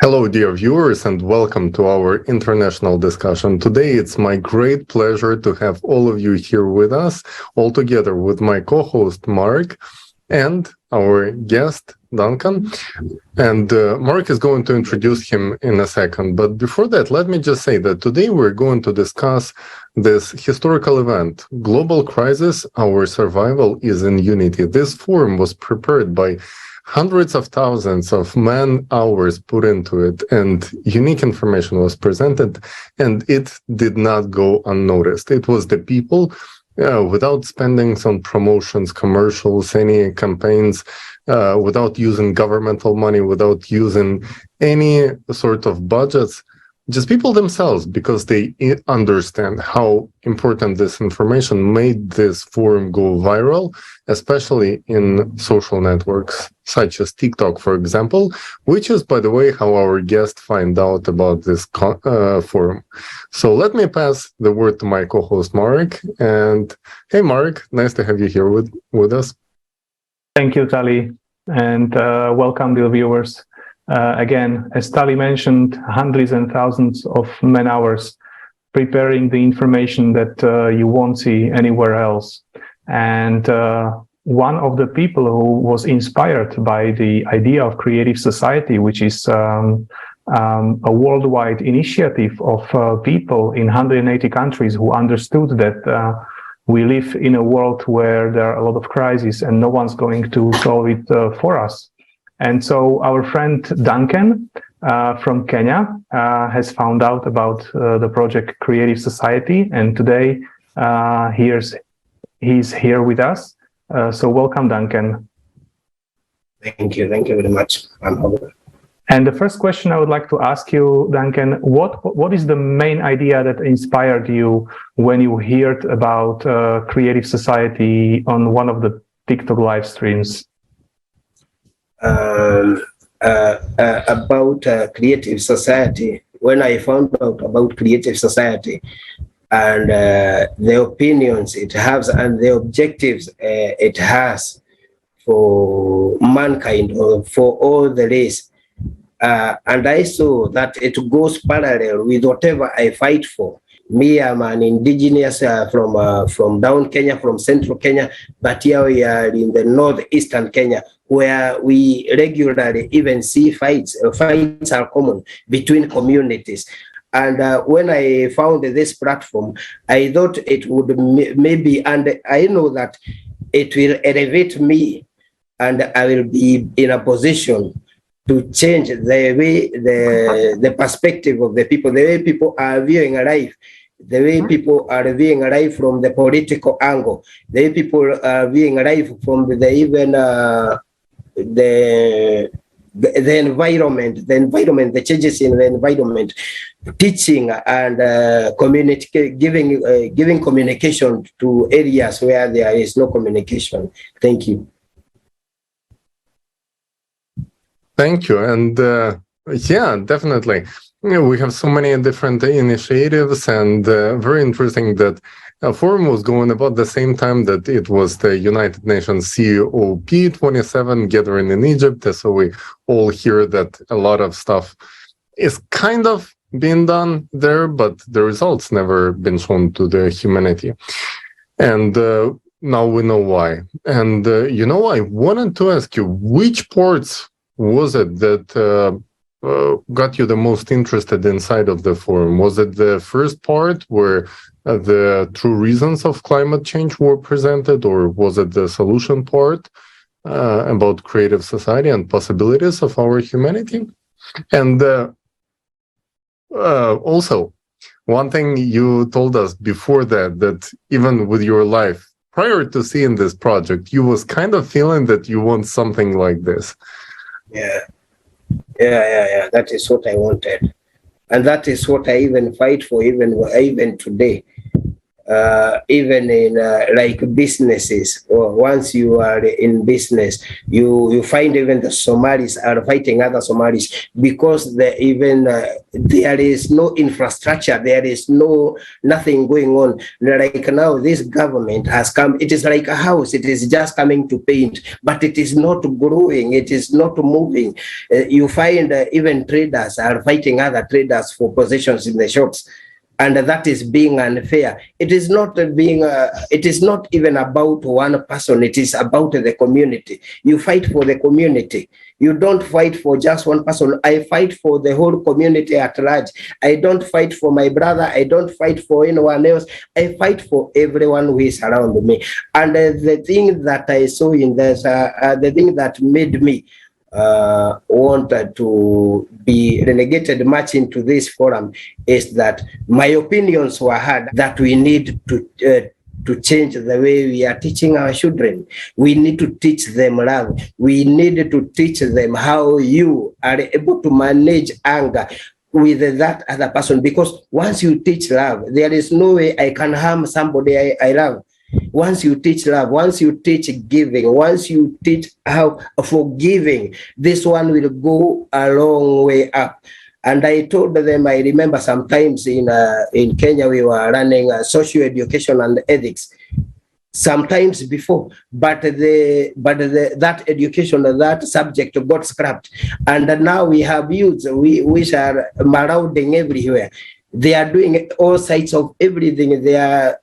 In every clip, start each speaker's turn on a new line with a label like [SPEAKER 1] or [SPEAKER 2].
[SPEAKER 1] Hello, dear viewers, and welcome to our international discussion. Today, it's my great pleasure to have all of you here with us, all together with my co-host, Mark, and our guest, Duncan. And Mark is going to introduce him in a second. But before that, let me just say that today we're going to discuss this historical event, Global Crisis, Our Survival is in Unity. This forum was prepared by hundreds of thousands of man-hours put into it, and unique information was presented, and it did not go unnoticed. It was the people, without spending on promotions, commercials, any campaigns, without using governmental money, without using any sort of budgets, just people themselves, because they understand how important this information made this forum go viral, especially in social networks such as TikTok, for example, which is, by the way, how our guest find out about this forum. So let me pass the word to my co-host, Mark. And hey, Mark, nice to have you here with us.
[SPEAKER 2] Thank you, Tali, and welcome to the viewers. Again, as Tali mentioned, hundreds and thousands of man-hours preparing the information that you won't see anywhere else. And one of the people who was inspired by the idea of creative society, which is a worldwide initiative of people in 180 countries who understood that we live in a world where there are a lot of crises and no one's going to solve it for us. And so our friend Duncan from Kenya has found out about the project Creative Society, and today he's here with us. So welcome, Duncan.
[SPEAKER 3] Thank you very much. I'm honored.
[SPEAKER 2] And the first question I would like to ask you, Duncan, what is the main idea that inspired you when you heard about Creative Society on one of the TikTok live streams?
[SPEAKER 3] About Creative Society, when I found out about Creative Society and the opinions it has and the objectives it has for mankind or for all the race, and I saw that it goes parallel with whatever I fight for. Me, I'm an indigenous from down Kenya, from central Kenya, but here we are in the northeastern Kenya, where we regularly even see fights. Fights are common between communities. And when I found this platform, I thought it would maybe, and I know that it will elevate me, and I will be in a position to change the way, the perspective of the people, the way people are viewing life, the way people are viewing life from the political angle, the way people are viewing life from the even the environment, the changes in the environment, teaching and giving communication to areas where there is no communication. Thank you.
[SPEAKER 1] Thank you. And yeah, definitely. We have so many different initiatives, and very interesting that a forum was going about the same time that it was the United Nations COP27 gathering in Egypt. So we all hear that a lot of stuff is kind of being done there, but the results never been shown to the humanity. And now we know why. And I wanted to ask you, which parts was it that got you the most interested inside of the forum? Was it the first part where the true reasons of climate change were presented, or was it the solution part about creative society and possibilities of our humanity? And also, one thing you told us before that even with your life, prior to seeing this project, you was kind of feeling that you want something like this.
[SPEAKER 3] Yeah. That is what I wanted, and that is what I even fight for, even today. even in like businesses, or once you are in business, you find even the Somalis are fighting other Somalis because there is no infrastructure, there is nothing going on. Like now, this government has come, it is like a house, it is just coming to paint, but it is not growing, it is not moving. You find even traders are fighting other traders for positions in the shops. And that is being unfair. It is not even about one person. It is about the community. You fight for the community. You don't fight for just one person. I fight for the whole community at large. I don't fight for my brother. I don't fight for anyone else. I fight for everyone who is around me. And the thing that I saw in this, the thing that made me wanted to be relegated much into this forum is that my opinions were heard that we need to change the way we are teaching our children. We need to teach them love. We need to teach them how you are able to manage anger with that other person, because once you teach love, there is no way I can harm somebody I love. Once you teach love, once you teach giving, once you teach how forgiving, this one will go a long way up. And I told them, I remember sometimes in Kenya, we were running social education and ethics. Sometimes before, but that education, that subject got scrapped. And now we have youths which are marauding everywhere. They are doing all sides of everything. They are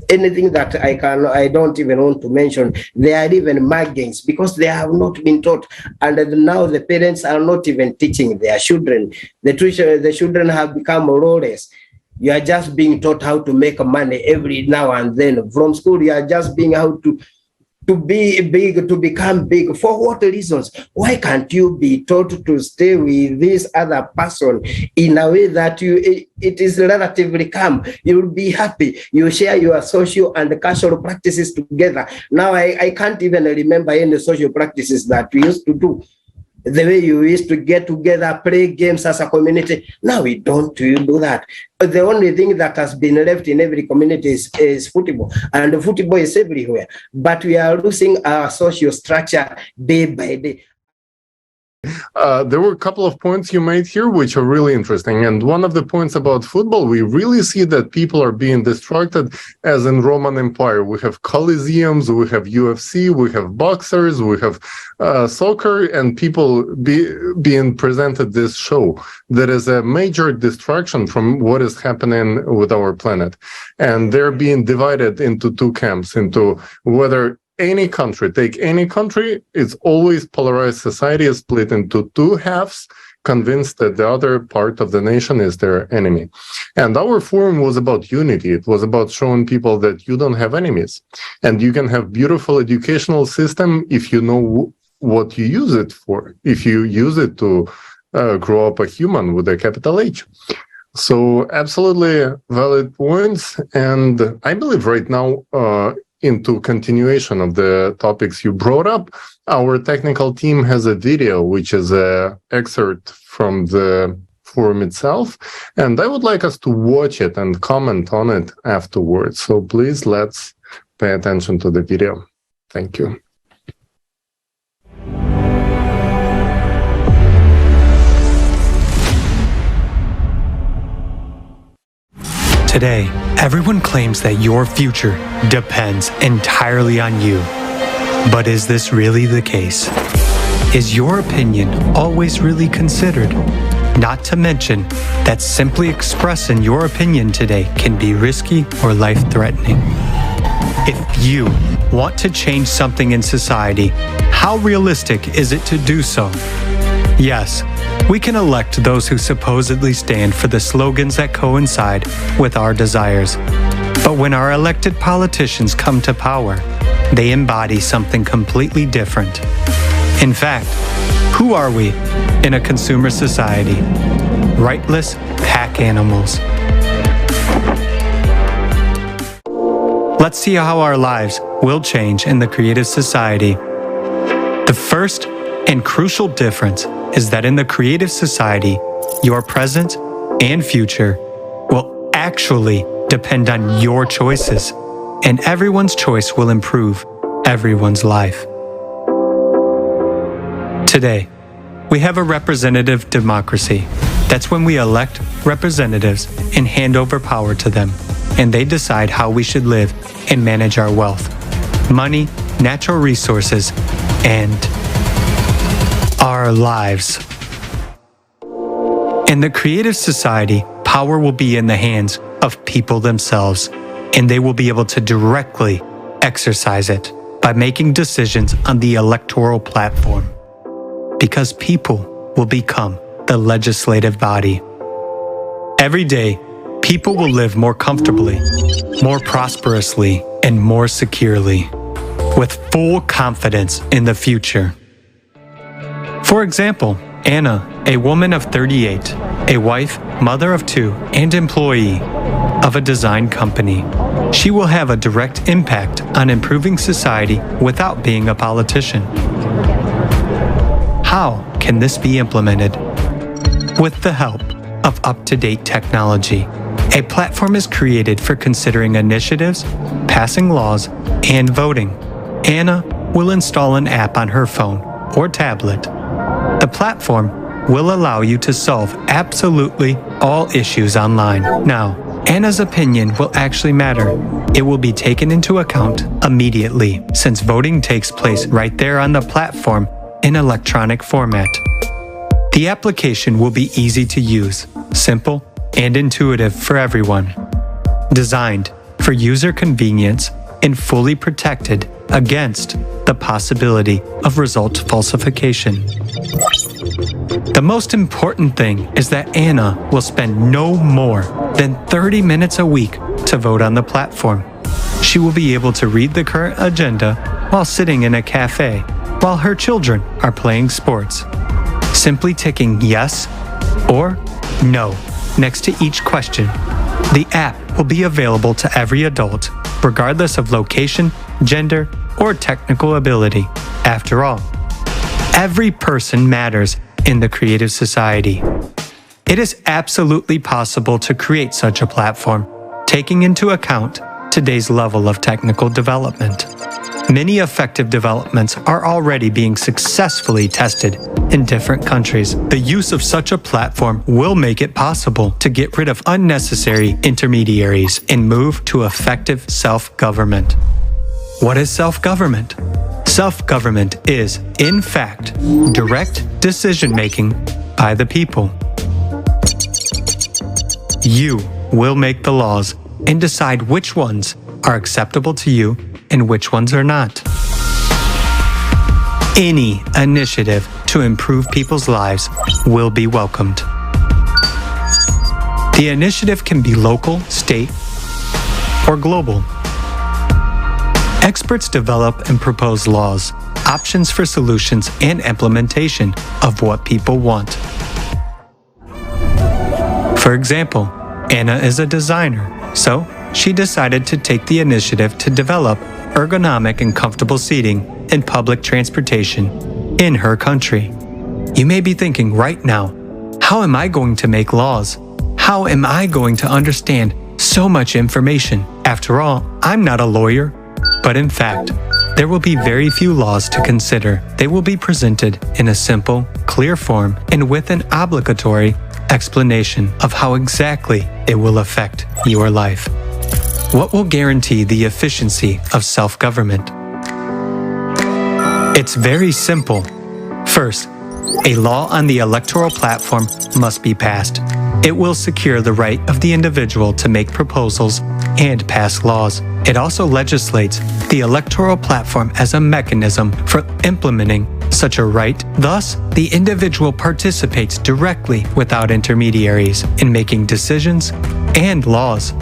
[SPEAKER 3] anything that I don't even want to mention. They are even muggings because they have not been taught. And now the parents are not even teaching their children. The children have become lawless. You are just being taught how to make money every now and then. From school, you are just being how to be big, to become big. For what reasons? Why can't you be taught to stay with this other person in a way that it is relatively calm? You'll be happy. You share your social and cultural practices together. Now, I can't even remember any social practices that we used to do. The way you used to get together, play games as a community. Now we don't do that. The only thing that has been left in every community is football. And football is everywhere. But we are losing our social structure day by day.
[SPEAKER 1] There were a couple of points you made here which are really interesting. And one of the points about football, we really see that people are being distracted as in Roman Empire. We have coliseums, we have UFC, we have boxers, we have soccer, and people being presented this show. There is a major distraction from what is happening with our planet. And they're being divided into two camps, into whether take any country, it's always polarized society is split into two halves, convinced that the other part of the nation is their enemy. And our forum was about unity. It was about showing people that you don't have enemies, and you can have beautiful educational system if you know what you use it for, if you use it to grow up a human with a capital H. So absolutely valid points. And I believe right now, into continuation of the topics you brought up, our technical team has a video, which is an excerpt from the forum itself. And I would like us to watch it and comment on it afterwards. So please, let's pay attention to the video. Thank you.
[SPEAKER 4] Today, everyone claims that your future depends entirely on you. But is this really the case? Is your opinion always really considered? Not to mention that simply expressing your opinion today can be risky or life-threatening. If you want to change something in society, how realistic is it to do so? Yes, we can elect those who supposedly stand for the slogans that coincide with our desires. But when our elected politicians come to power, they embody something completely different. In fact, who are we in a consumer society? Rightless pack animals. Let's see how our lives will change in the creative society. The first and crucial difference is that in the creative society, your present and future will actually depend on your choices, and everyone's choice will improve everyone's life. Today, we have a representative democracy. That's when we elect representatives and hand over power to them, and they decide how we should live and manage our wealth, money, natural resources, and our lives. In the creative society, power will be in the hands of people themselves, and they will be able to directly exercise it by making decisions on the electoral platform. Because people will become the legislative body. Every day, people will live more comfortably, more prosperously, and more securely, with full confidence in the future. For example, Anna, a woman of 38, a wife, mother of 2, and employee of a design company. She will have a direct impact on improving society without being a politician. How can this be implemented? With the help of up-to-date technology. A platform is created for considering initiatives, passing laws, and voting. Anna will install an app on her phone or tablet. The platform will allow you to solve absolutely all issues online. Now, Anna's opinion will actually matter. It will be taken into account immediately, since voting takes place right there on the platform in electronic format. The application will be easy to use, simple, and intuitive for everyone. Designed for user convenience and fully protected against the possibility of result falsification. The most important thing is that Anna will spend no more than 30 minutes a week to vote on the platform. She will be able to read the current agenda while sitting in a cafe, while her children are playing sports. Simply ticking yes or no next to each question. The app will be available to every adult, regardless of location, gender, or technical ability. After all, every person matters in the creative society. It is absolutely possible to create such a platform, taking into account today's level of technical development. Many effective developments are already being successfully tested in different countries. The use of such a platform will make it possible to get rid of unnecessary intermediaries and move to effective self-government. What is self-government? Self-government is, in fact, direct decision-making by the people. You will make the laws and decide which ones are acceptable to you and which ones are not. Any initiative to improve people's lives will be welcomed. The initiative can be local, state, or global. Experts develop and propose laws, options for solutions, and implementation of what people want. For example, Anna is a designer, so she decided to take the initiative to develop ergonomic and comfortable seating in public transportation in her country. You may be thinking right now, how am I going to make laws? How am I going to understand so much information? After all, I'm not a lawyer. But in fact, there will be very few laws to consider. They will be presented in a simple, clear form and with an obligatory explanation of how exactly it will affect your life. What will guarantee the efficiency of self-government? It's very simple. First, a law on the electoral platform must be passed. It will secure the right of the individual to make proposals and pass laws. It also legislates the electoral platform as a mechanism for implementing such a right. Thus, the individual participates directly without intermediaries in making decisions and laws.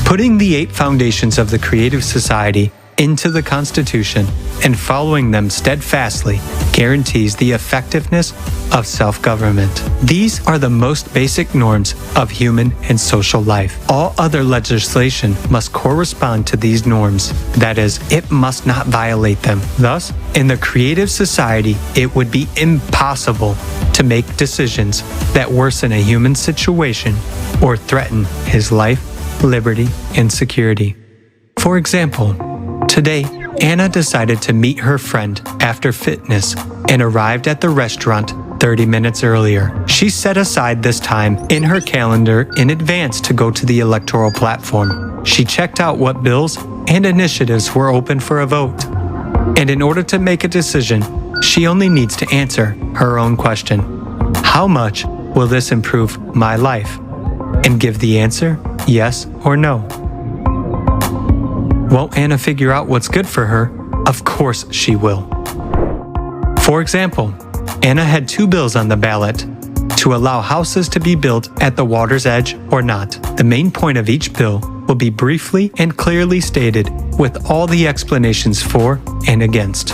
[SPEAKER 4] Putting the 8 foundations of the creative society into the Constitution and following them steadfastly guarantees the effectiveness of self-government. These are the most basic norms of human and social life. All other legislation must correspond to these norms. That is, it must not violate them. Thus, in the creative society, it would be impossible to make decisions that worsen a human situation or threaten his life liberty, and security. For example, today, Anna decided to meet her friend after fitness and arrived at the restaurant 30 minutes earlier. She set aside this time in her calendar in advance to go to the electoral platform. She checked out what bills and initiatives were open for a vote. And in order to make a decision, she only needs to answer her own question. How much will this improve my life? And give the answer, yes or no. Won't Anna figure out what's good for her? Of course she will. For example, Anna had 2 bills on the ballot: to allow houses to be built at the water's edge or not. The main point of each bill will be briefly and clearly stated with all the explanations for and against.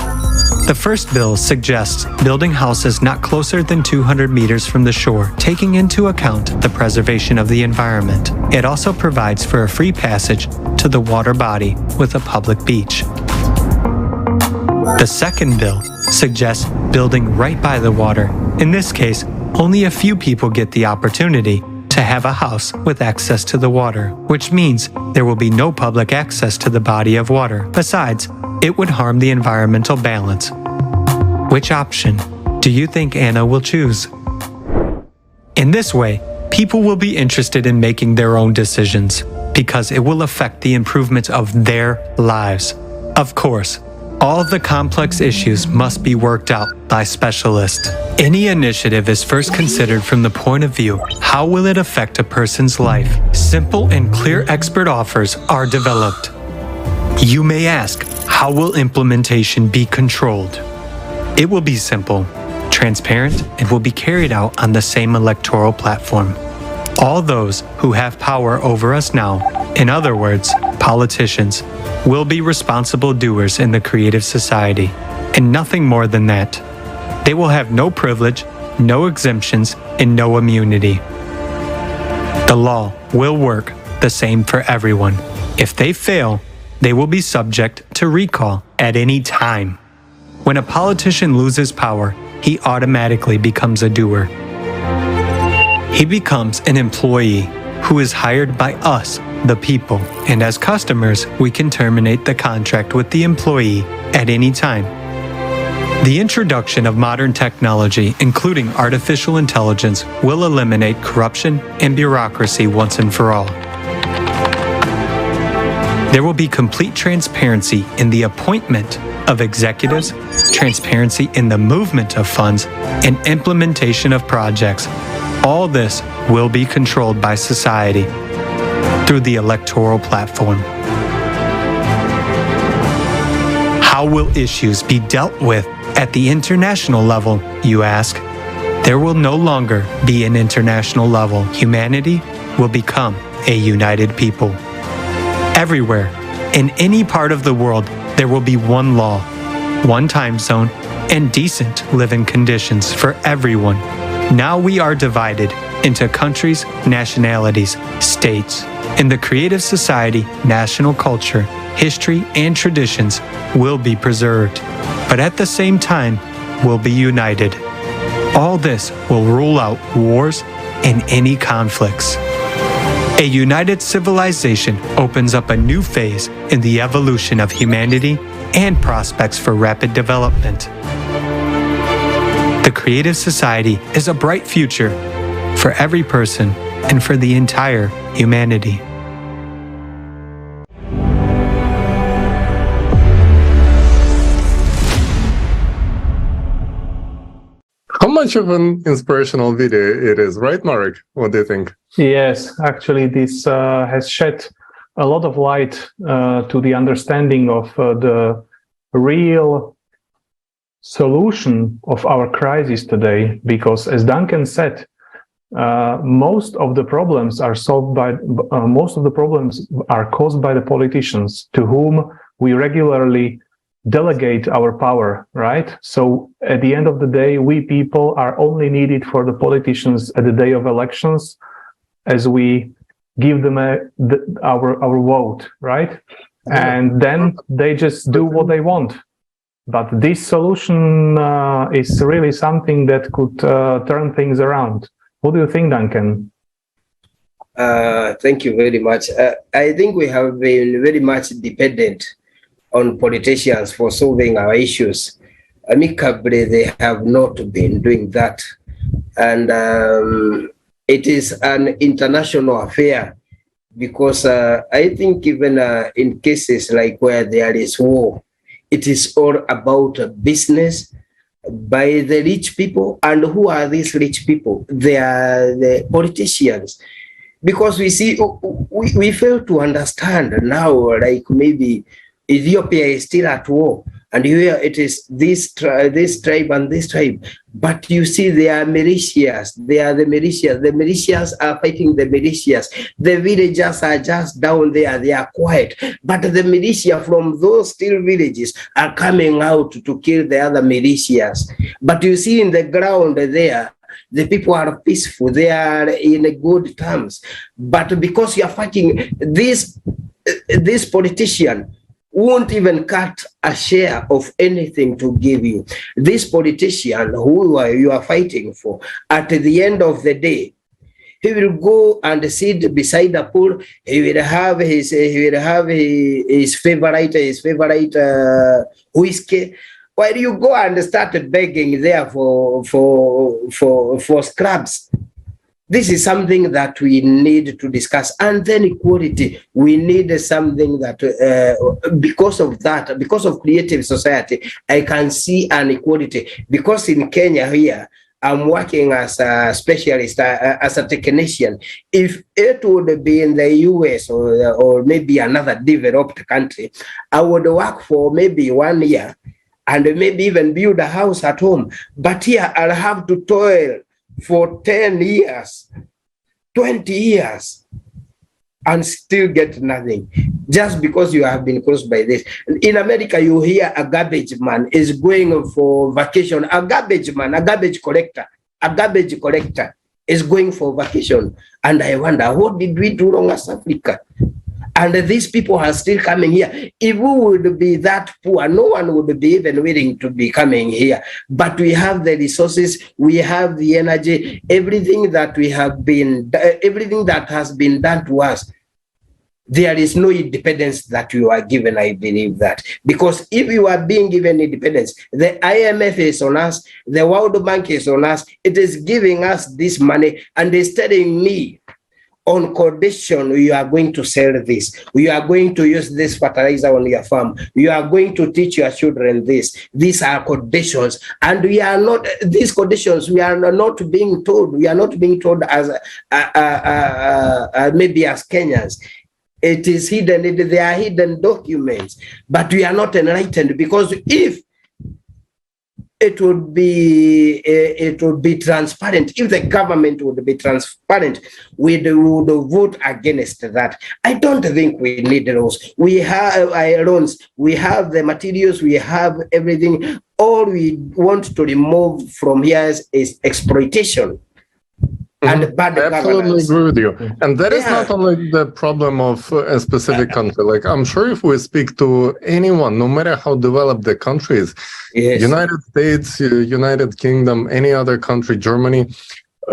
[SPEAKER 4] The first bill suggests building houses not closer than 200 meters from the shore, taking into account the preservation of the environment. It also provides for a free passage to the water body with a public beach. The second bill suggests building right by the water. In this case, only a few people get the opportunity to have a house with access to the water, which means there will be no public access to the body of water. Besides, it would harm the environmental balance. Which option do you think Anna will choose? In this way, people will be interested in making their own decisions because it will affect the improvement of their lives. Of course, all the complex issues must be worked out by specialists. Any initiative is first considered from the point of view, how will it affect a person's life? Simple and clear expert offers are developed. You may ask, how will implementation be controlled? It will be simple, transparent, and will be carried out on the same electoral platform. All those who have power over us now, in other words, politicians, will be responsible doers in the creative society, and nothing more than that. They will have no privilege, no exemptions, and no immunity. The law will work the same for everyone. If they fail, they will be subject to recall at any time. When a politician loses power, he automatically becomes a doer. He becomes an employee who is hired by us, the people, and as customers, we can terminate the contract with the employee at any time. The introduction of modern technology, including artificial intelligence, will eliminate corruption and bureaucracy once and for all. There will be complete transparency in the appointment of executives, transparency in the movement of funds, and implementation of projects. All this will be controlled by society through the electoral platform. How will issues be dealt with at the international level, you ask? There will no longer be an international level. Humanity will become a united people. Everywhere, in any part of the world, there will be one law, one time zone, and decent living conditions for everyone. Now we are divided into countries, nationalities, states. In the creative society, national culture, history, and traditions will be preserved, but at the same time will be united. All this will rule out wars and any conflicts. A united civilization opens up a new phase in the evolution of humanity and prospects for rapid development. The creative society is a bright future for every person and for the entire humanity.
[SPEAKER 1] How much of an inspirational video it is, right, Marek? What do you think?
[SPEAKER 2] Yes, actually, this has shed a lot of light to the understanding of the real solution of our crisis today, because as Duncan said, most of the problems are caused by the politicians to whom we regularly delegate our power, right? So at the end of the day, we people are only needed for the politicians at the day of elections as we give them our vote, right? And then they just do what they want. But this solution is really something that could turn things around. What do you think, Duncan?
[SPEAKER 3] Thank you very much. I think we have been very much dependent on politicians for solving our issues. Amicably, they have not been doing that. And it is an international affair because I think even in cases like where there is war, it is all about business by the rich people. And who are these rich people? They are the politicians. Because we see, we fail to understand now, like maybe Ethiopia is still at war, and here it is this tribe and this tribe. But you see, they are militias. They are the militias. The militias are fighting the militias. The villagers are just down there. They are quiet. But the militia from those still villages are coming out to kill the other militias. But you see in the ground there, the people are peaceful. They are in good terms. But because you are fighting, this politician won't even cut a share of anything to give you. This politician who you are fighting for, at the end of the day, he will go and sit beside a pool. He will have his favorite whiskey. While you go and start begging there for scraps. This is something that we need to discuss. And then equality, we need something that, because of creative society, I can see an equality. Because in Kenya here, I'm working as a specialist, as a technician. If it would be in the US or maybe another developed country, I would work for maybe 1 year and maybe even build a house at home. But here I'll have to toil for 10 years, 20 years, and still get nothing, just because you have been caused by this. In America, you hear a garbage man is going for vacation. A garbage man, a garbage collector is going for vacation. And I wonder, what did we do wrong as Africa? And these people are still coming here. If we would be that poor, no one would be even willing to be coming here. But we have the resources, we have the energy, everything that has been done to us. There is no independence that you are given, I believe that. Because if you are being given independence, the IMF is on us, the World Bank is on us, it is giving us this money, and it's telling me, on condition, you are going to sell this, you are going to use this fertilizer on your farm, you are going to teach your children this. These are conditions, and we are not, these conditions, we are not being told, as maybe as Kenyans. It is hidden, they are hidden documents, but we are not enlightened, because if it would be transparent. If the government would be transparent, we would vote against that. I don't think we need those. We have loans, we have the materials, we have everything. All we want to remove from here is exploitation. And bad
[SPEAKER 1] Absolutely agree with you. And that is not only the problem of a specific country. Like, I'm sure if we speak to anyone, no matter how developed the country is, United States, United Kingdom, any other country, Germany,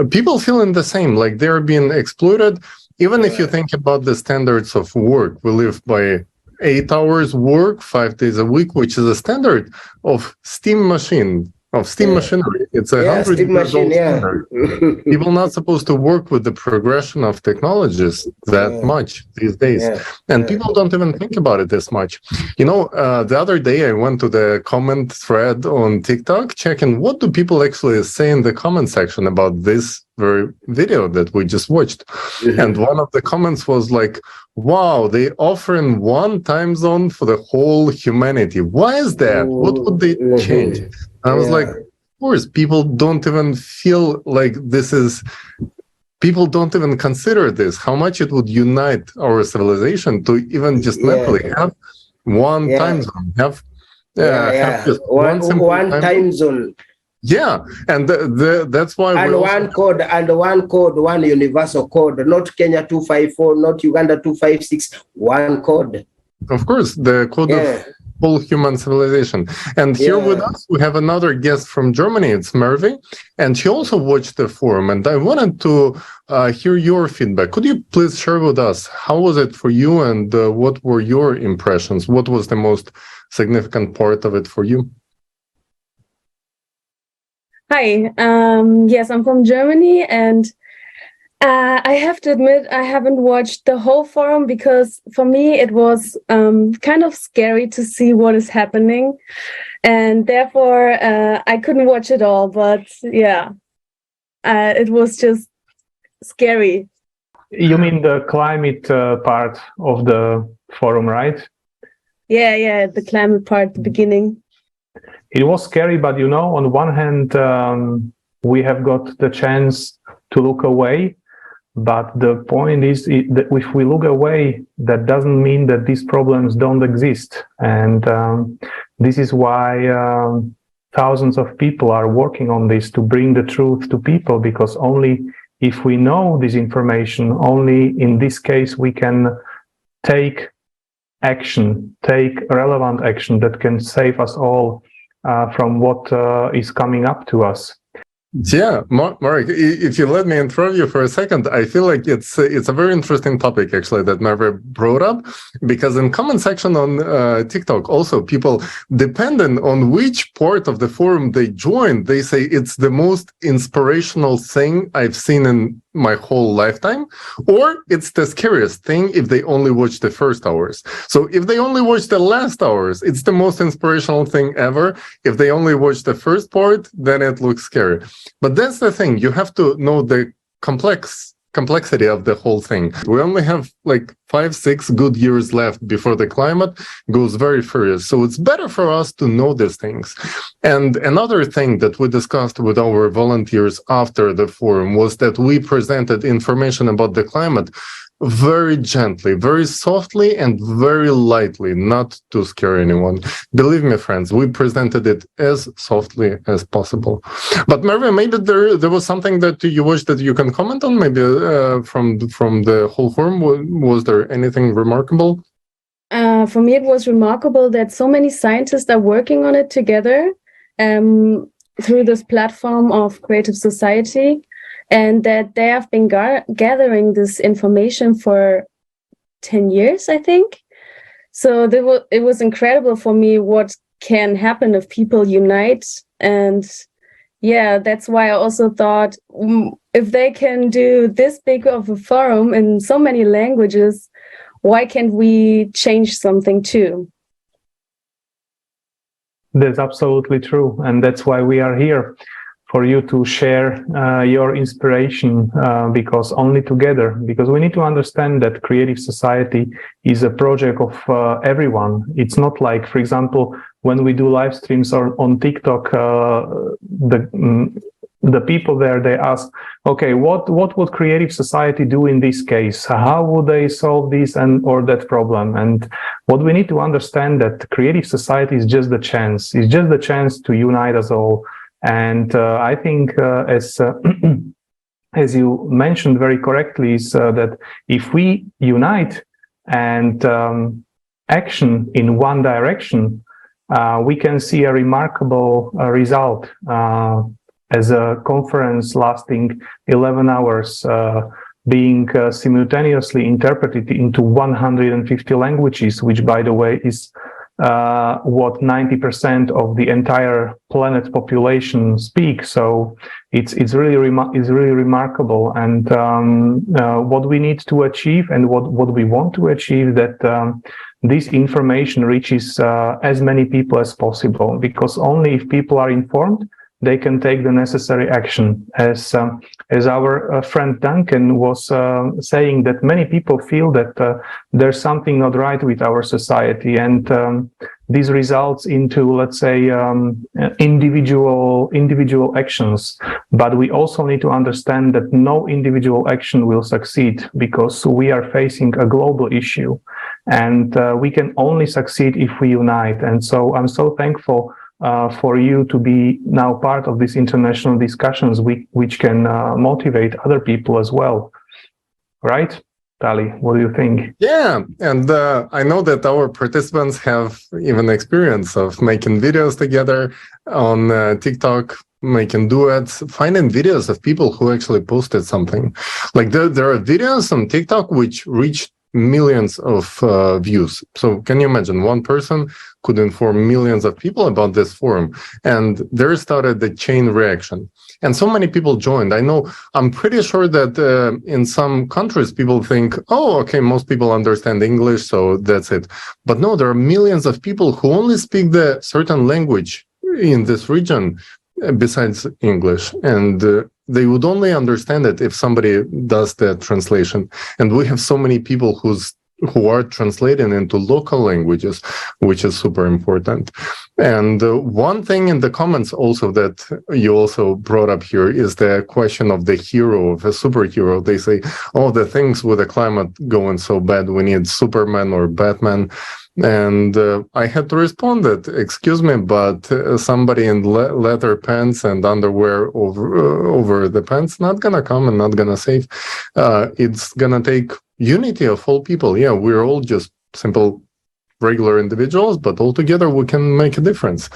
[SPEAKER 1] people feeling the same, like they're being exploited. Even if you think about the standards of work, we live by 8 hours work, 5 days a week, which is a standard of steam machine. Machinery. It's 100 years old standard. People not supposed to work with the progression of technologies that much these days. And people don't even think about it this much. You know, the other day I went to the comment thread on TikTok, checking what do people actually say in the comment section about this very video that we just watched. And one of the comments was like, wow, they offer in one time zone for the whole humanity. Why is that? What would they change? I was like, of course, people don't even feel like this is, people don't even consider this, how much it would unite our civilization to even just mentally have one time zone, have just
[SPEAKER 3] one time zone.
[SPEAKER 1] Yeah, and that's why.
[SPEAKER 3] And one universal code, not Kenya 254, not Uganda 256, one code.
[SPEAKER 1] Of course, the code of whole human civilization. And here with us, we have another guest from Germany. It's Merve, and she also watched the forum. And I wanted to hear your feedback. Could you please share with us, how was it for you, and what were your impressions? What was the most significant part of it for you?
[SPEAKER 5] Hi, yes, I'm from Germany, and I have to admit I haven't watched the whole forum because for me it was kind of scary to see what is happening, and therefore I couldn't watch it all. But yeah, it was just scary.
[SPEAKER 2] You mean the climate part of the forum, right?
[SPEAKER 5] Yeah, the climate part, the beginning.
[SPEAKER 2] It was scary, but on one hand, we have got the chance to look away. But the point is that if we look away, that doesn't mean that these problems don't exist. And this is why thousands of people are working on this, to bring the truth to people, because only if we know this information, only in this case, we can take action, take relevant action that can save us all from what is coming up to us.
[SPEAKER 1] Yeah, Mark, if you let me interrupt you for a second, I feel like it's a very interesting topic, actually, that Merve brought up, because in comment section on TikTok, also people, depending on which part of the forum they join, they say it's the most inspirational thing I've seen in my whole lifetime, or it's the scariest thing if they only watch the first hours. So if they only watch the last hours, it's the most inspirational thing ever. If they only watch the first part, then it looks scary. But that's the thing, you have to know the complexity of the whole thing. We only have like 5-6 good years left before the climate goes very furious. So it's better for us to know these things. And another thing that we discussed with our volunteers after the forum was that we presented information about the climate very gently, very softly, and very lightly, not to scare anyone. Believe me, friends, we presented it as softly as possible. But Merve, maybe there was something that you wish that you can comment on, maybe from the whole forum. Was there anything remarkable?
[SPEAKER 5] For me, it was remarkable that so many scientists are working on it together through this platform of Creative Society, and that they have been gathering this information for 10 years, I think. So it was incredible for me what can happen if people unite. And yeah, that's why I also thought, if they can do this big of a forum in so many languages, why can't we change something too?
[SPEAKER 2] That's absolutely true. And that's why we are here, for you to share your inspiration, because only together, because we need to understand that Creative Society is a project of everyone. It's not like, for example, when we do live streams on TikTok, the people there, they ask, okay, what would Creative Society do in this case? How would they solve this or that problem? And what we need to understand, that Creative Society is just the chance. It's just the chance to unite us all. And I think, as you mentioned very correctly, is that if we unite and action in one direction, we can see a remarkable result. As a conference lasting 11 hours, being simultaneously interpreted into 150 languages, which, by the way, is what 90% of the entire planet population speak. So it's really remarkable. And what we need to achieve, and what we want to achieve, that this information reaches as many people as possible, because only if people are informed, they can take the necessary action. As our friend Duncan was saying, that many people feel that there's something not right with our society, and this results into, let's say, individual actions. But we also need to understand that no individual action will succeed, because we are facing a global issue, and we can only succeed if we unite. And so I'm so thankful for you to be now part of these international discussions, which can motivate other people as well, right? Tali, what do you think?
[SPEAKER 1] Yeah, and I know that our participants have even experience of making videos together on TikTok, making duets, finding videos of people who actually posted something. Like there are videos on TikTok which reach millions of views. So can you imagine one person could inform millions of people about this forum? And there started the chain reaction. And so many people joined. I'm pretty sure that in some countries, people think, oh, okay, most people understand English, so that's it. But no, there are millions of people who only speak the certain language in this region besides English. And they would only understand it if somebody does the translation. And we have so many people who are translating into local languages, which is super important. And one thing in the comments also that you also brought up here is the question of the hero, of a superhero. They say, oh, the things with the climate going so bad, we need Superman or Batman. And I had to respond that, excuse me, but somebody in leather pants and underwear over the pants not gonna come and not gonna save. It's gonna take unity of all people. Yeah, we're all just simple, regular individuals, but all together we can make a difference.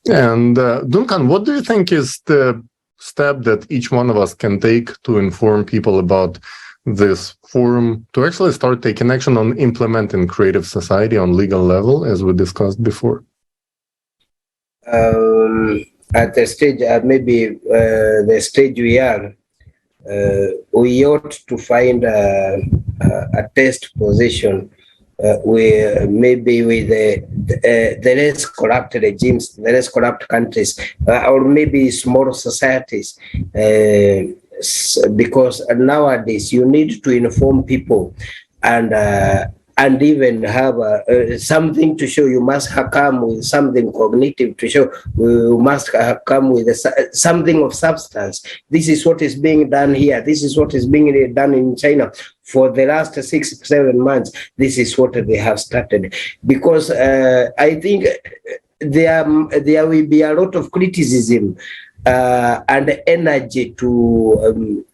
[SPEAKER 1] And Duncan, what do you think is the step that each one of us can take to inform people about this forum, to actually start taking action on implementing creative society on legal level, as we discussed before?
[SPEAKER 3] At the stage, maybe the stage we are, we ought to find a test position where maybe with the less corrupt regimes, the less corrupt countries, or maybe small societies. Because nowadays you need to inform people and even have something to show. You must come with something cognitive to show. You must come with something of substance. This is what is being done here. This is what is being done in China. For the last 6-7 months, this is what they have started. Because I think there will be a lot of criticism and energy to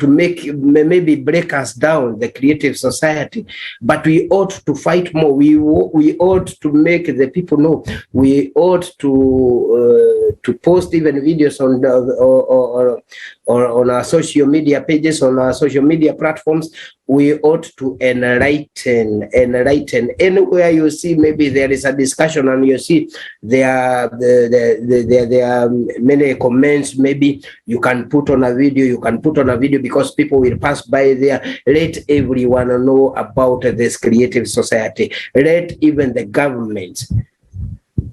[SPEAKER 3] make maybe break us down, the creative society, but we ought to fight more. We ought to make the people know. We ought to post even videos on our social media pages, on our social media platforms. We ought to enlighten. Anywhere you see maybe there is a discussion and you see there are many comments, maybe you can put on a video, because people will pass by there. Let everyone know about this creative society. Let even the government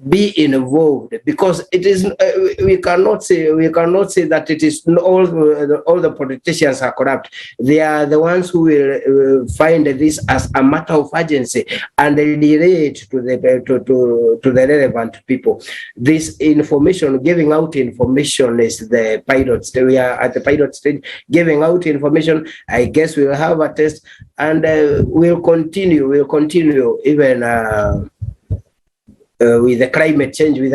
[SPEAKER 3] be involved, because it is we cannot say that it is all the politicians are corrupt. They are the ones who will find this as a matter of urgency and relate to the relevant people. This information, giving out information, is the pilot stage. We are at the pilot stage, giving out information. I guess we'll have a test, and we'll continue even. With the climate change, we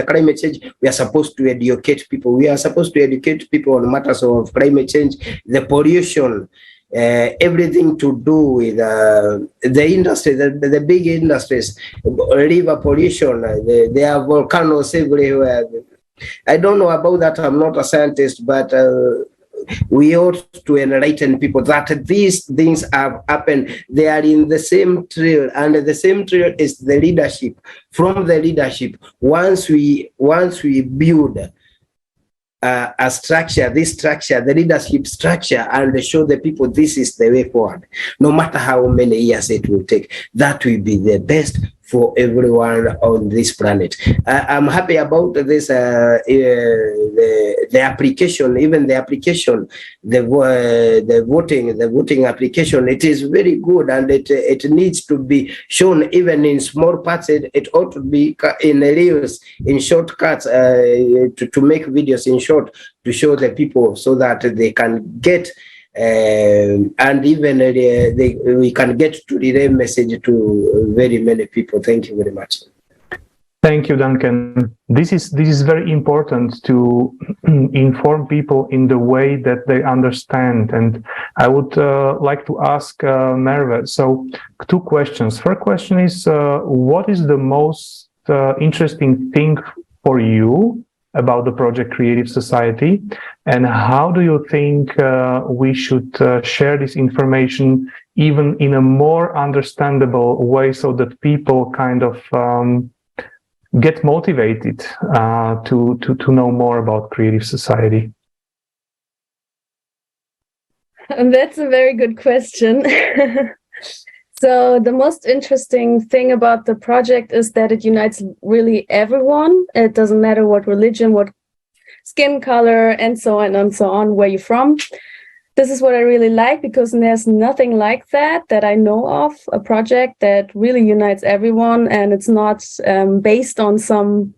[SPEAKER 3] are supposed to educate people. We are supposed to educate people on matters of climate change, the pollution, everything to do with the industry, the big industries, river pollution. There are volcanoes everywhere. I don't know about that. I'm not a scientist, but we ought to enlighten people that these things have happened. They are in the same trail, and the same trail is the leadership. From the leadership, once we build a structure, the leadership structure, and show the people this is the way forward, no matter how many years it will take, that will be the best for everyone on this planet. I'm happy about this, the application, even the application, the voting application. It is very good, and it needs to be shown even in small parts. It ought to be in reels, in shortcuts, to make videos in short, to show the people so that they can get and even we can get to relay message to very many people. Thank you very much.
[SPEAKER 2] Thank you, Duncan. This is very important to inform people in the way that they understand. And I would like to ask Merve. So, two questions. First question is, what is the most interesting thing for you about the project Creative Society, and how do you think we should share this information even in a more understandable way, so that people kind of get motivated to know more about Creative Society?
[SPEAKER 5] And that's a very good question. So the most interesting thing about the project is that it unites really everyone. It doesn't matter what religion, what skin color, and so on, where you're from. This is what I really like, because there's nothing like that I know of, a project that really unites everyone, and it's not based on some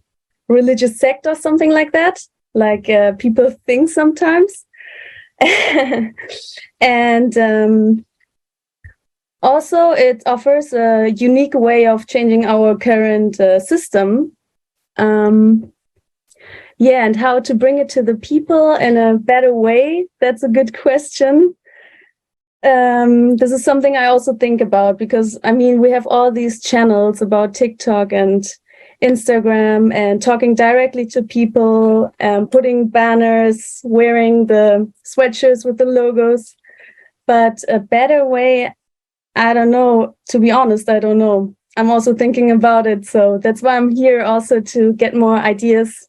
[SPEAKER 5] religious sect or something like that, like people think sometimes. And also, it offers a unique way of changing our current system. Yeah, and how to bring it to the people in a better way, that's a good question. This is something I also think about, because, I mean, we have all these channels about TikTok and Instagram and talking directly to people, putting banners, wearing the sweatshirts with the logos. But a better way, I don't know. To be honest, I don't know. I'm also thinking about it. So that's why I'm here, also to get more ideas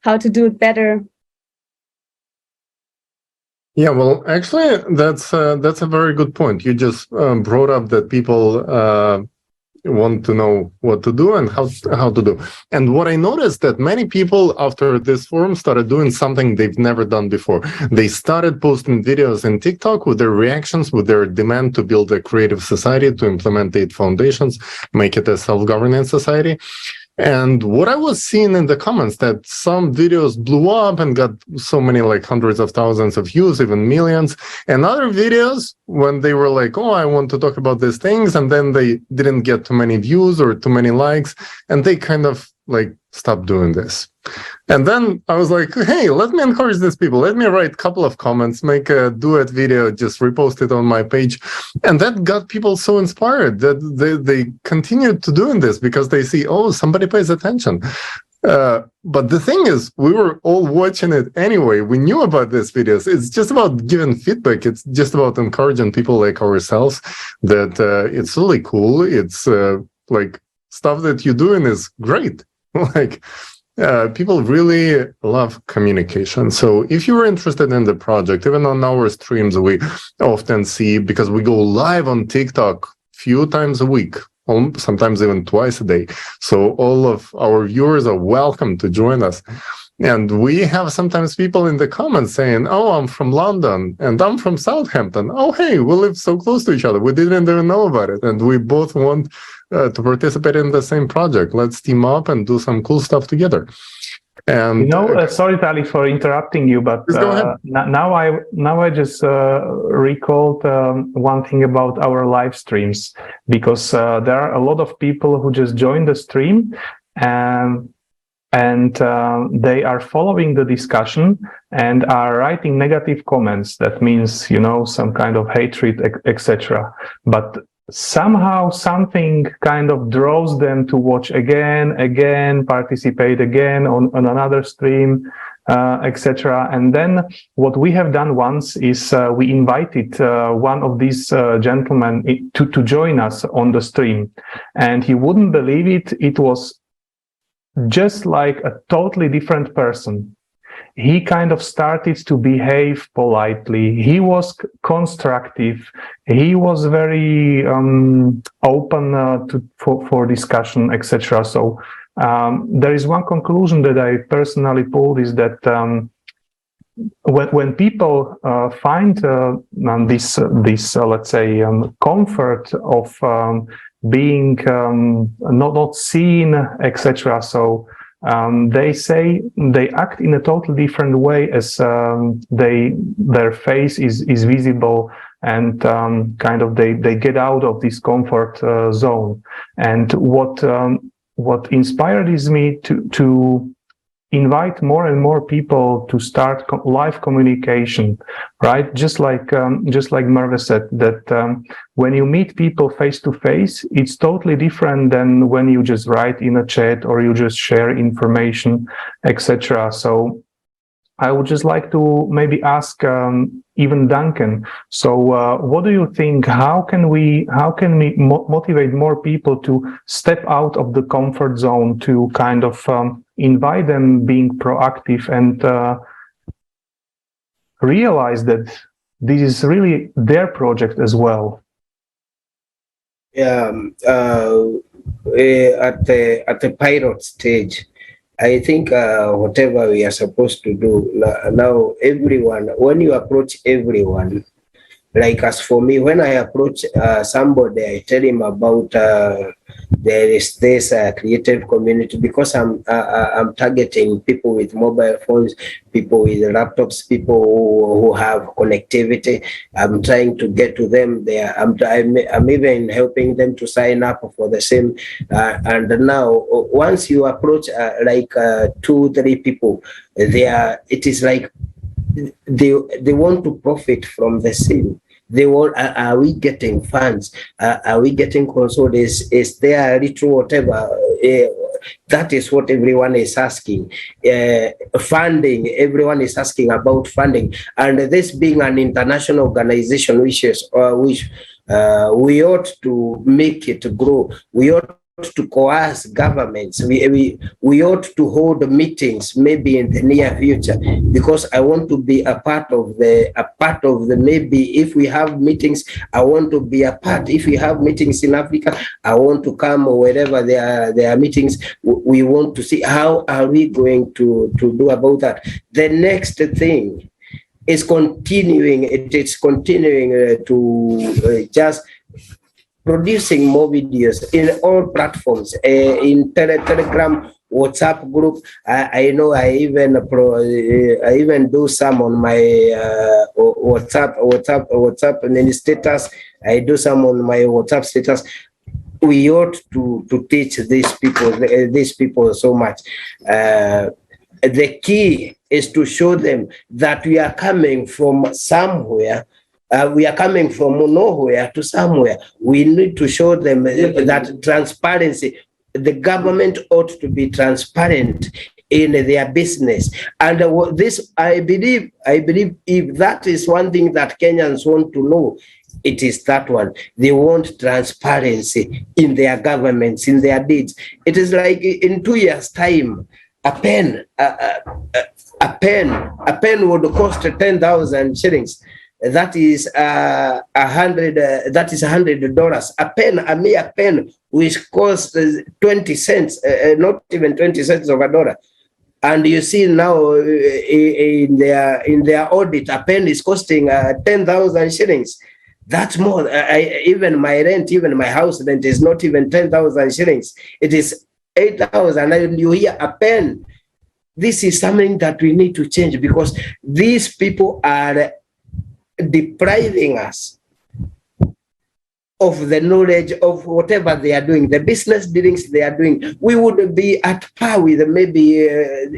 [SPEAKER 5] how to do it better.
[SPEAKER 1] Yeah, well, actually, that's a very good point. You just brought up that people want to know what to do and how to do. And what I noticed, that many people after this forum started doing something they've never done before. They started posting videos in TikTok with their reactions, with their demand to build a creative society, to implement 8 foundations, make it a self-governing society. And what I was seeing in the comments, that some videos blew up and got so many, like hundreds of thousands of views, even millions. And other videos, when they were like, oh, I want to talk about these things, and then they didn't get too many views or too many likes, and they kind of like stopped doing this. And then I was like, hey, let me encourage these people. Let me write a couple of comments, make a duet video, just repost it on my page. And that got people so inspired that they continued to doing this, because they see, oh, somebody pays attention. But the thing is, we were all watching it anyway. We knew about these videos. It's just about giving feedback. It's just about encouraging people like ourselves that it's really cool. It's like stuff that you're doing is great. Like, people really love communication. So if you're interested in the project, even on our streams, we often see, because we go live on TikTok few times a week, sometimes even twice a day. So all of our viewers are welcome to join us. And we have sometimes people in the comments saying, oh, I'm from London and I'm from Southampton. Oh, hey, we live so close to each other. We didn't even know about it. And we both want to participate in the same project. Let's team up and do some cool stuff together. And
[SPEAKER 2] sorry, Tali, for interrupting you, but now I just recalled one thing about our live streams, because there are a lot of people who just joined the stream and they are following the discussion and are writing negative comments. That means, some kind of hatred, etc. But somehow something kind of draws them to watch again, participate again on another stream, etc. And then what we have done once is we invited one of these gentlemen to join us on the stream. And he wouldn't believe it. It was just like a totally different person. He kind of started to behave politely. He was constructive. He was very open for discussion, etc. So there is one conclusion that I personally pulled, is that when people find this let's say comfort of being not seen, etc. So they say they act in a totally different way, as their face is visible, and kind of they get out of this comfort zone. And what what inspired is me to invite more and more people to start live communication, right? Just like Marve said, that when you meet people face to face, it's totally different than when you just write in a chat or you just share information, etc. So I would just like to maybe ask even Duncan. So, what do you think? How can we motivate more people to step out of the comfort zone, to kind of invite them being proactive and realize that this is really their project as well?
[SPEAKER 3] Yeah, at the pilot stage, I think whatever we are supposed to do now, everyone, when you approach everyone, like as for me, when I approach somebody, I tell him about there is this creative community, because I'm targeting people with mobile phones, people with laptops, people who have connectivity. I'm trying to get to them there. I'm even helping them to sign up for the same. And now, once you approach like 2-3 people, it is like they want to profit from the same. They want, are we getting funds? Are we getting consoled? Is there a little whatever? That is what everyone is asking. Funding, everyone is asking about funding. And this being an international organization, which we ought to make it grow. We ought to coerce governments. We ought to hold meetings maybe in the near future, because I want to be a part of the maybe if we have meetings, I want to be a part. If we have meetings in Africa, I want to come wherever there are meetings. We want to see how are we going to do about that. The next thing is continuing. It's continuing to just producing more videos in all platforms, in Telegram, WhatsApp group. I know I even do some on my WhatsApp and status. I do some on my WhatsApp status. We ought to teach these people so much. The key is to show them that we are coming from somewhere. We are coming from nowhere to somewhere. We need to show them that transparency. The government ought to be transparent in their business. And this, I believe if that is one thing that Kenyans want to know, it is that one. They want transparency in their governments, in their deeds. It is like in 2 years' time, a pen would cost 10,000 shillings. That is $100. A mere pen, which costs 20 cents, not even 20 cents of a dollar. And you see now in their audit, a pen is costing 10,000 shillings. That's more. Even my rent, even my house rent is not even 10,000 shillings. It is 8,000. And you hear a pen. This is something that we need to change, because these people are depriving us of the knowledge of whatever they are doing, the business dealings they are doing. We would be at par with maybe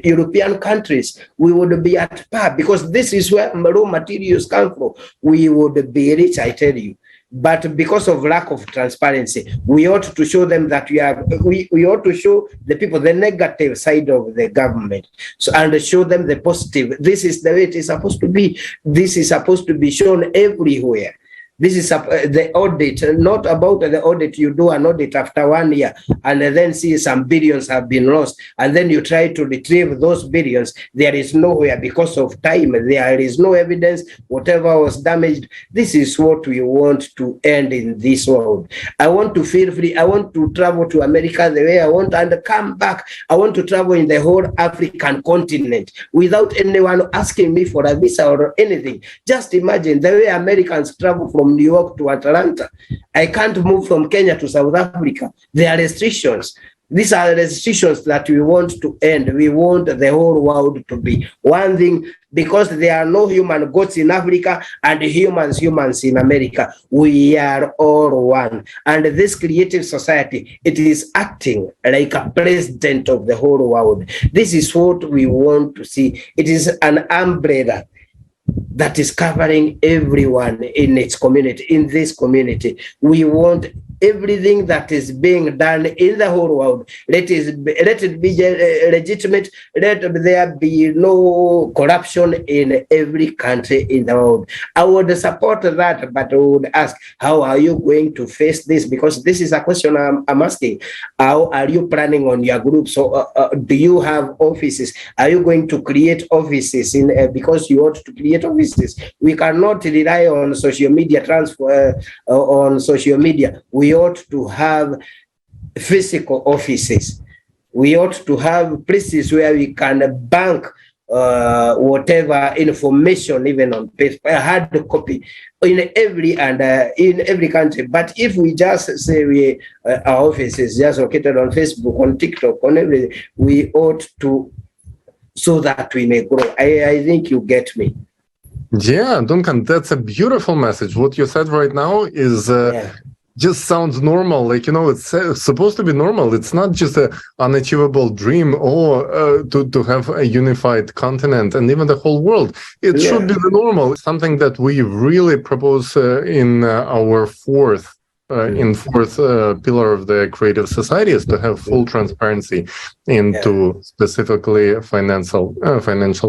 [SPEAKER 3] European countries. We would be at par, because this is where raw materials come from. We would be rich, I tell you. But because of lack of transparency, we ought to show them that we ought to show the people the negative side of the government, and show them the positive. This is the way it is supposed to be. This is supposed to be shown everywhere. This is the audit, not about the audit. You do an audit after 1 year and then see some billions have been lost, and then you try to retrieve those billions. There is nowhere because of time. There is no evidence. Whatever was damaged. This is what we want to end in this world. I want to feel free. I want to travel to America the way I want and come back. I want to travel in the whole African continent without anyone asking me for a visa or anything. Just imagine the way Americans travel from New York to Atlanta. I can't move from Kenya to South Africa. There are restrictions. These are the restrictions that we want to end. We want the whole world to be one thing, because there are no human goats in Africa and humans in America. We are all one. And this creative society, it is acting like a president of the whole world. This is what we want to see. It is an umbrella that is covering everyone in its community, in this community. We want everything that is being done in the whole world, let it be legitimate. Let there be no corruption in every country in the world. I would support that, but I would ask, how are you going to face this? Because this is a question I'm asking. How are you planning on your group? So do you have offices? Are you going to create offices because you want to create offices? We cannot rely on social media transfer on social media. We ought to have physical offices. We ought to have places where we can bank whatever information, even on paper, hard copy, in every country. But if we just say our office is just located on Facebook, on TikTok, on everything, we ought to, so that we may grow. I think you get me.
[SPEAKER 1] Yeah, Duncan, that's a beautiful message. What you said right now is just sounds normal. Like, it's supposed to be normal. It's not just an unachievable dream or to have a unified continent and even the whole world. It should be the normal. Something that we really propose in our fourth pillar of the creative society is to have full transparency into specifically financial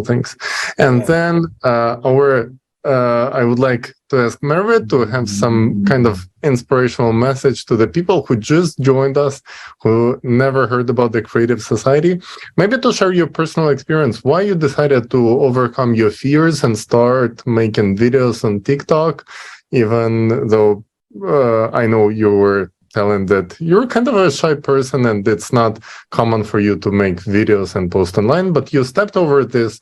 [SPEAKER 1] things. And then I would like to ask Merve to have some kind of inspirational message to the people who just joined us, who never heard about the creative society. Maybe to share your personal experience, why you decided to overcome your fears and start making videos on TikTok, even though I know you were telling that you're kind of a shy person and it's not common for you to make videos and post online, but you stepped over this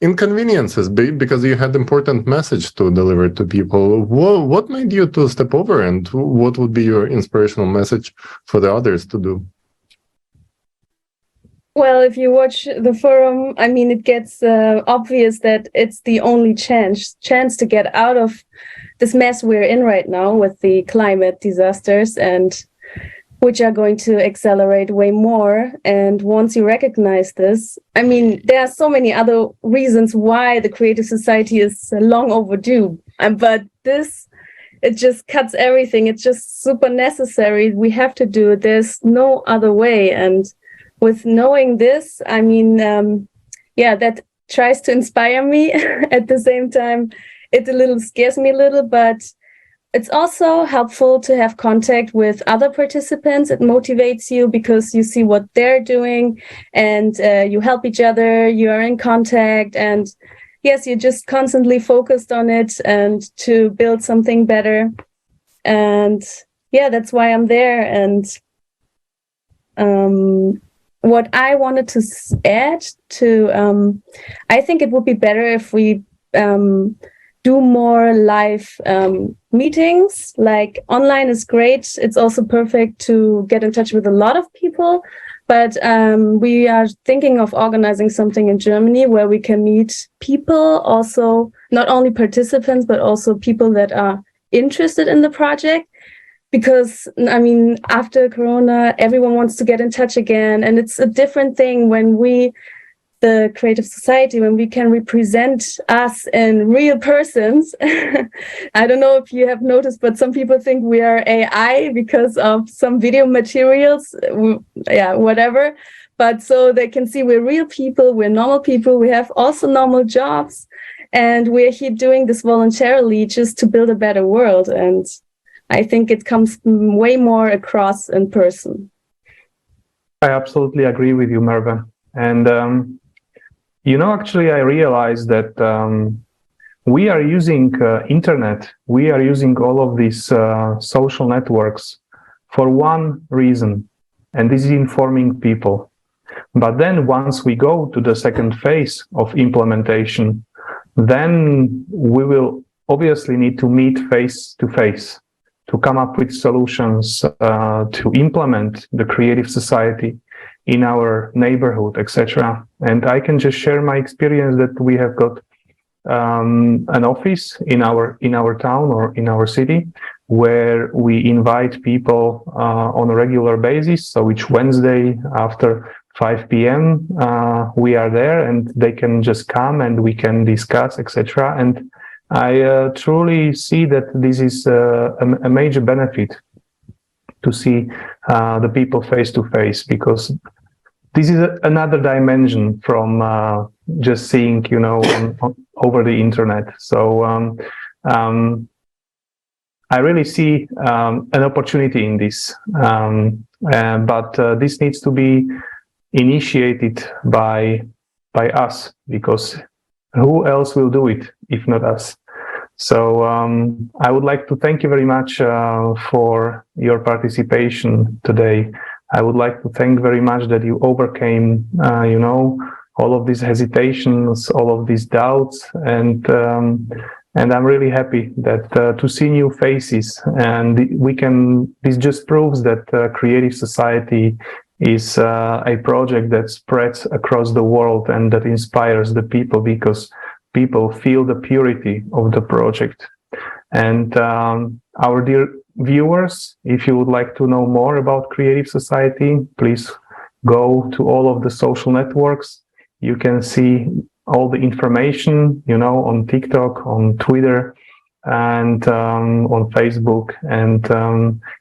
[SPEAKER 1] inconveniences because you had important message to deliver to people. What made you to step over, and what would be your inspirational message for the others to do?
[SPEAKER 5] Well, if you watch the forum, I mean, it gets obvious that it's the only chance to get out of this mess we're in right now with the climate disasters, and which are going to accelerate way more. And once you recognize this, I mean, there are so many other reasons why the creative society is long overdue. But this, it just cuts everything. It's just super necessary. We have to do it. There's no other way. And with knowing this, I mean, that tries to inspire me. At the same time, it a little scares me a little, but it's also helpful to have contact with other participants. It motivates you because you see what they're doing and you help each other, you are in contact, and yes, you're just constantly focused on it and to build something better. And that's why I'm there. And what I wanted to add to, I think it would be better if we do more live meetings. Like, online is great. It's also perfect to get in touch with a lot of people. But we are thinking of organizing something in Germany where we can meet people, also not only participants, but also people that are interested in the project. Because, I mean, after Corona, everyone wants to get in touch again. And it's a different thing when the creative society, when we can represent us in real persons. I don't know if you have noticed, but some people think we are AI because of some video materials, whatever. But so they can see we're real people, we're normal people, we have also normal jobs, and we're here doing this voluntarily just to build a better world. And I think it comes way more across in person.
[SPEAKER 2] I absolutely agree with you, Merve. And actually, I realized that we are using internet, we are using all of these social networks for one reason, and this is informing people. But then once we go to the second phase of implementation, then we will obviously need to meet face to face. to come up with solutions to implement the creative society in our neighborhood, etc. And I can just share my experience that we have got an office in our town or in our city where we invite people on a regular basis. So each Wednesday after 5 p.m. We are there, and they can just come and we can discuss, etc. And I truly see that this is a major benefit to see the people face to face, because this is another dimension from just seeing, over the internet. So I really see an opportunity in this, but this needs to be initiated by us, because who else will do it if not us? So I would like to thank you very much for your participation today. I would like to thank very much that you overcame, all of these hesitations, all of these doubts, and I'm really happy that to see new faces, and this just proves that Creative Society is a project that spreads across the world and that inspires the people, because people feel the purity of the project. And our dear viewers, if you would like to know more about Creative Society, please go to all of the social networks. You can see all the information, on TikTok, on Twitter, and on Facebook. And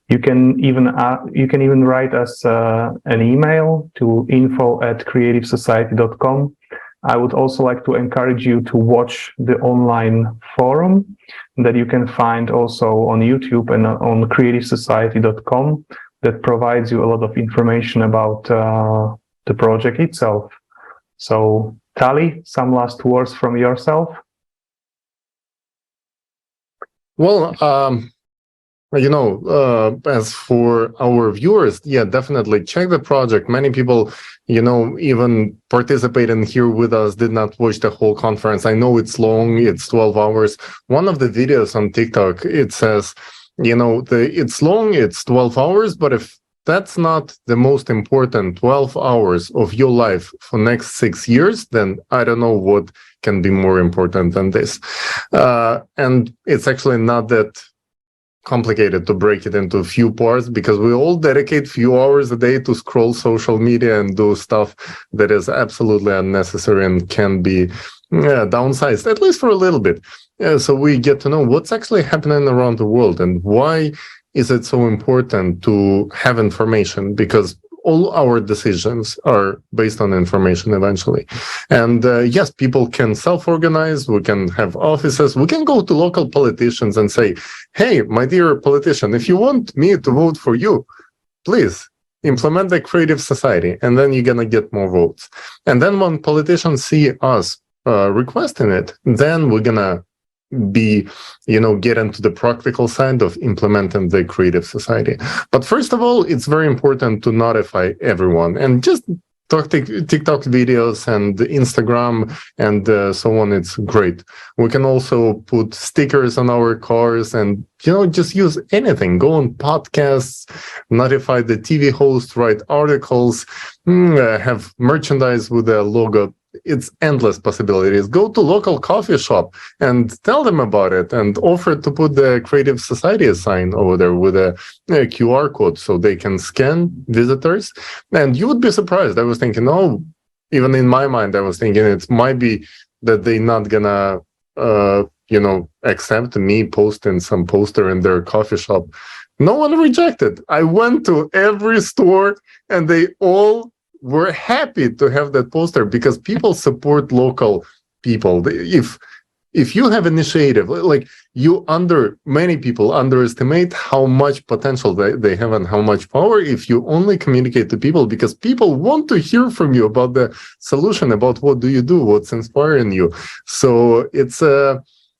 [SPEAKER 2] you can even write us an email to info@creativesociety.com. I would also like to encourage you to watch the online forum that you can find also on YouTube and on creativesociety.com, that provides you a lot of information about the project itself. So, Tali, some last words from yourself?
[SPEAKER 1] Well, as for our viewers, yeah, definitely check the project. Many people, even participating here with us did not watch the whole conference. I know it's long, it's 12 hours. One of the videos on TikTok, it says, it's long, it's 12 hours, but if that's not the most important 12 hours of your life for next 6 years, then I don't know what can be more important than this. And it's actually not that complicated to break it into a few parts, because we all dedicate few hours a day to scroll social media and do stuff that is absolutely unnecessary and can be downsized, at least for a little bit. So we get to know what's actually happening around the world, and why is it so important to have information, because all our decisions are based on information eventually. And yes, people can self-organize, we can have offices, we can go to local politicians and say, hey, my dear politician, if you want me to vote for you, please implement the Creative Society, and then you're going to get more votes. And then when politicians see us requesting it, then we're going to get into the practical side of implementing the Creative Society. But first of all, it's very important to notify everyone, and just TikTok videos and Instagram and so on. It's great. We can also put stickers on our cars and, just use anything. Go on podcasts, notify the TV host, write articles, have merchandise with a logo. It's endless possibilities. Go to local coffee shop and tell them about it, and offer to put the Creative Society sign over there with a QR code so they can scan visitors. And you would be surprised. I was thinking, even in my mind, I was thinking it might be that they're not gonna, accept me posting some poster in their coffee shop. No one rejected. I went to every store and they all were happy to have that poster, because people support local people. If you have initiative, like many people underestimate how much potential they have and how much power if you only communicate to people, because people want to hear from you about the solution, about what do you do, what's inspiring you. So it's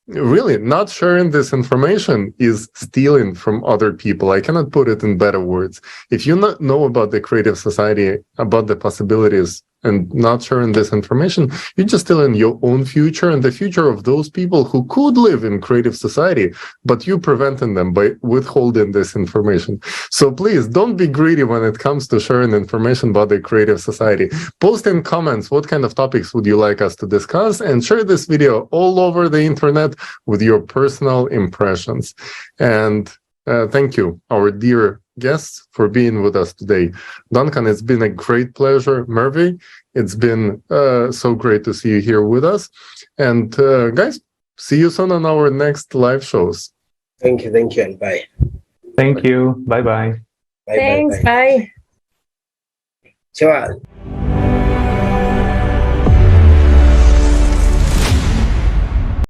[SPEAKER 1] really, not sharing this information is stealing from other people. I cannot put it in better words. If you not know about the Creative Society, about the possibilities and not sharing this information, you're just stealing your own future and the future of those people who could live in creative society, but you preventing them by withholding this information. So please don't be greedy when it comes to sharing information about the creative society. Post in comments what kind of topics would you like us to discuss, and share this video all over the internet with your personal impressions. And thank you, our dear guests, for being with us today. Duncan, it's been a great pleasure. Mervi, it's been so great to see you here with us. And guys, see you soon on our next live shows.
[SPEAKER 3] Thank you, and bye.
[SPEAKER 2] Thank you. Bye-bye.
[SPEAKER 5] Thanks. Bye.
[SPEAKER 3] Ciao.